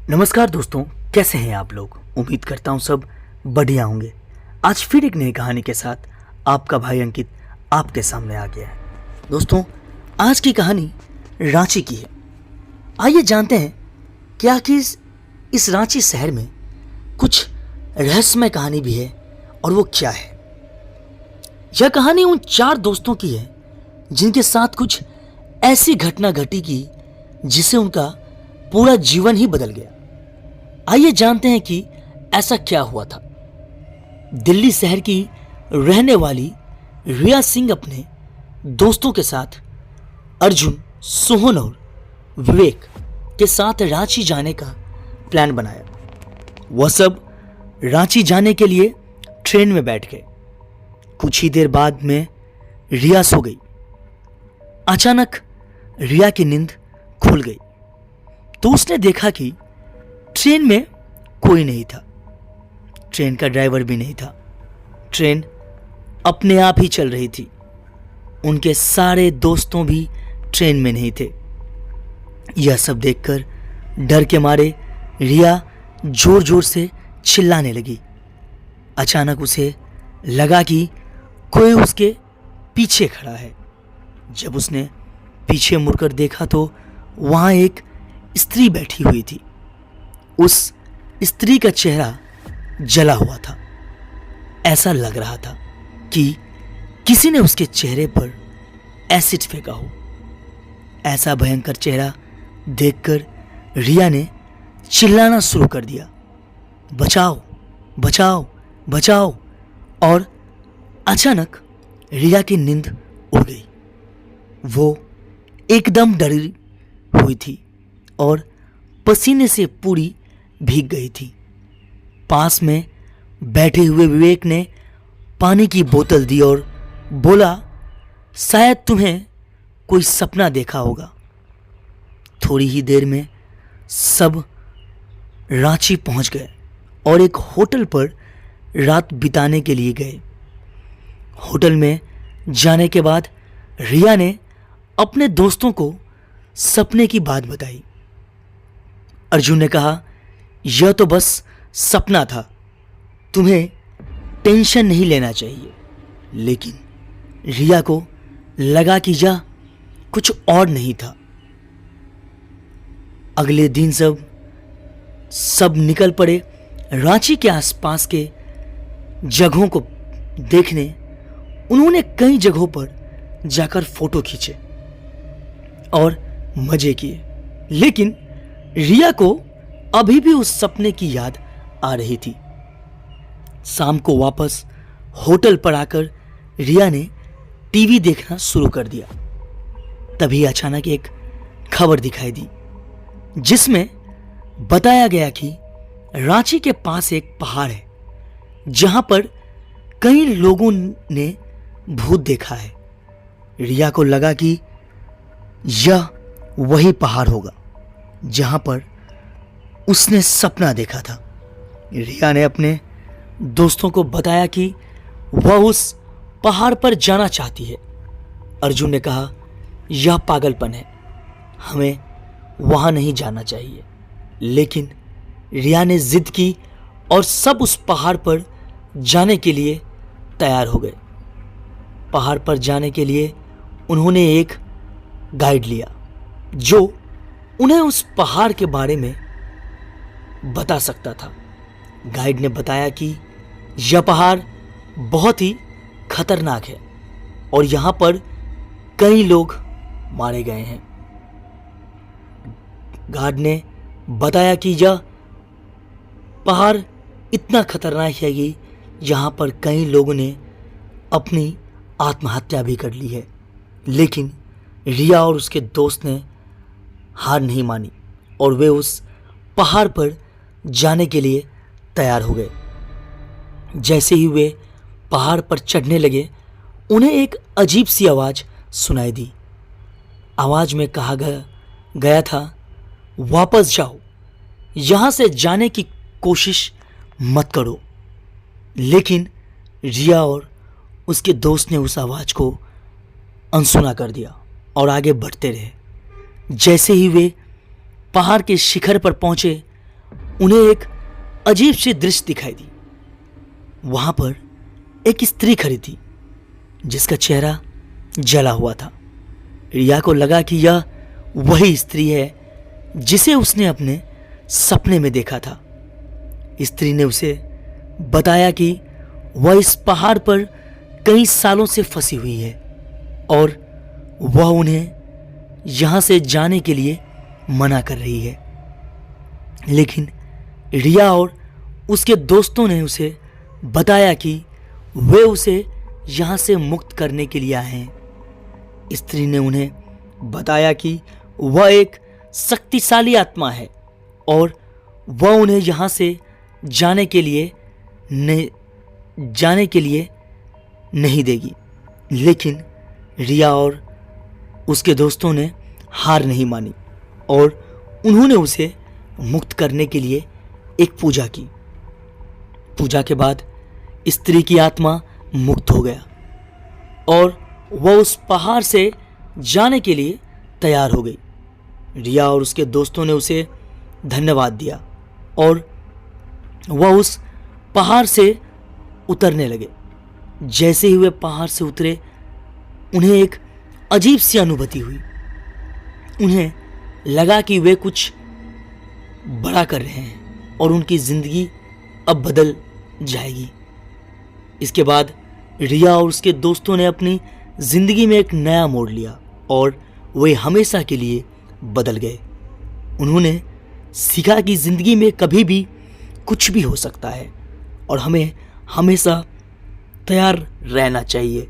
नमस्कार दोस्तों, कैसे हैं आप लोग। उम्मीद करता हूँ सब बढ़िया होंगे। आज फिर एक नई कहानी के साथ आपका भाई अंकित आपके सामने आ गया है। दोस्तों, आज की कहानी रांची की है। आइए जानते हैं कि आखिर इस रांची शहर में कुछ रहस्यमय कहानी भी है और वो क्या है। यह कहानी उन 4 दोस्तों की है जिनके साथ कुछ ऐसी घटना घटी कि जिसे उनका पूरा जीवन ही बदल गया। आइए जानते हैं कि ऐसा क्या हुआ था। दिल्ली शहर की रहने वाली रिया सिंह अपने दोस्तों के साथ अर्जुन, सोहन और विवेक के साथ रांची जाने का प्लान बनाया। वह सब रांची जाने के लिए ट्रेन में बैठ गए। कुछ ही देर बाद में रिया सो गई। अचानक रिया की नींद खुल गई तो उसने देखा कि ट्रेन में कोई नहीं था। ट्रेन का ड्राइवर भी नहीं था। ट्रेन अपने आप ही चल रही थी। उनके सारे दोस्तों भी ट्रेन में नहीं थे। यह सब देखकर डर के मारे रिया जोर जोर से चिल्लाने लगी। अचानक उसे लगा कि कोई उसके पीछे खड़ा है। जब उसने पीछे मुड़कर देखा तो वहां एक स्त्री बैठी हुई थी। उस स्त्री का चेहरा जला हुआ था। ऐसा लग रहा था कि किसी ने उसके चेहरे पर एसिड फेंका हो। ऐसा भयंकर चेहरा देखकर रिया ने चिल्लाना शुरू कर दिया, बचाओ बचाओ बचाओ। और अचानक रिया की नींद उड़ गई। वो एकदम डरी हुई थी और पसीने से पूरी भीग गई थी। पास में बैठे हुए विवेक ने पानी की बोतल दी और बोला, शायद तुम्हें कोई सपना देखा होगा। थोड़ी ही देर में सब रांची पहुंच गए और एक होटल पर रात बिताने के लिए गए। होटल में जाने के बाद रिया ने अपने दोस्तों को सपने की बात बताई। अर्जुन ने कहा, यह तो बस सपना था, तुम्हें टेंशन नहीं लेना चाहिए। लेकिन रिया को लगा कि यह कुछ और नहीं था। अगले दिन सब निकल पड़े रांची के आसपास के जगहों को देखने। उन्होंने कई जगहों पर जाकर फोटो खींचे और मजे किए। लेकिन रिया को अभी भी उस सपने की याद आ रही थी। शाम को वापस होटल पर आकर रिया ने टीवी देखना शुरू कर दिया। तभी अचानक एक खबर दिखाई दी जिसमें बताया गया कि रांची के पास एक पहाड़ है जहां पर कई लोगों ने भूत देखा है। रिया को लगा कि यह वही पहाड़ होगा जहां पर उसने सपना देखा था। रिया ने अपने दोस्तों को बताया कि वह उस पहाड़ पर जाना चाहती है। अर्जुन ने कहा, यह पागलपन है, हमें वहां नहीं जाना चाहिए। लेकिन रिया ने जिद की और सब उस पहाड़ पर जाने के लिए तैयार हो गए। पहाड़ पर जाने के लिए उन्होंने एक गाइड लिया जो उन्हें उस पहाड़ के बारे में बता सकता था। गाइड ने बताया कि यह पहाड़ बहुत ही खतरनाक है और यहां पर कई लोग मारे गए हैं। गाइड ने बताया कि यह पहाड़ इतना खतरनाक है कि यहां पर कई लोगों ने अपनी आत्महत्या भी कर ली है। लेकिन रिया और उसके दोस्त ने हार नहीं मानी और वे उस पहाड़ पर जाने के लिए तैयार हो गए। जैसे ही वे पहाड़ पर चढ़ने लगे, उन्हें एक अजीब सी आवाज़ सुनाई दी। आवाज़ में कहा गया था, वापस जाओ, यहाँ से जाने की कोशिश मत करो। लेकिन रिया और उसके दोस्त ने उस आवाज़ को अनसुना कर दिया और आगे बढ़ते रहे। जैसे ही वे पहाड़ के शिखर पर पहुंचे, उन्हें एक अजीब सी दृश्य दिखाई दी। वहां पर एक स्त्री खड़ी थी जिसका चेहरा जला हुआ था। रिया को लगा कि यह वही स्त्री है जिसे उसने अपने सपने में देखा था। स्त्री ने उसे बताया कि वह इस पहाड़ पर कई सालों से फंसी हुई है और वह उन्हें यहां से जाने के लिए मना कर रही है। लेकिन रिया और उसके दोस्तों ने उसे बताया कि वे उसे यहां से मुक्त करने के लिए आए हैं। स्त्री ने उन्हें बताया कि वह एक शक्तिशाली आत्मा है और वह उन्हें यहां से जाने के लिए नहीं देगी। लेकिन रिया और उसके दोस्तों ने हार नहीं मानी और उन्होंने उसे मुक्त करने के लिए एक पूजा की। पूजा के बाद स्त्री की आत्मा मुक्त हो गया और वह उस पहाड़ से जाने के लिए तैयार हो गई। रिया और उसके दोस्तों ने उसे धन्यवाद दिया और वह उस पहाड़ से उतरने लगे। जैसे ही वे पहाड़ से उतरे, उन्हें एक अजीब सी अनुभूति हुई। उन्हें लगा कि वे कुछ बड़ा कर रहे हैं और उनकी जिंदगी अब बदल जाएगी। इसके बाद रिया और उसके दोस्तों ने अपनी जिंदगी में एक नया मोड़ लिया और वे हमेशा के लिए बदल गए। उन्होंने सीखा कि जिंदगी में कभी भी कुछ भी हो सकता है और हमें हमेशा तैयार रहना चाहिए।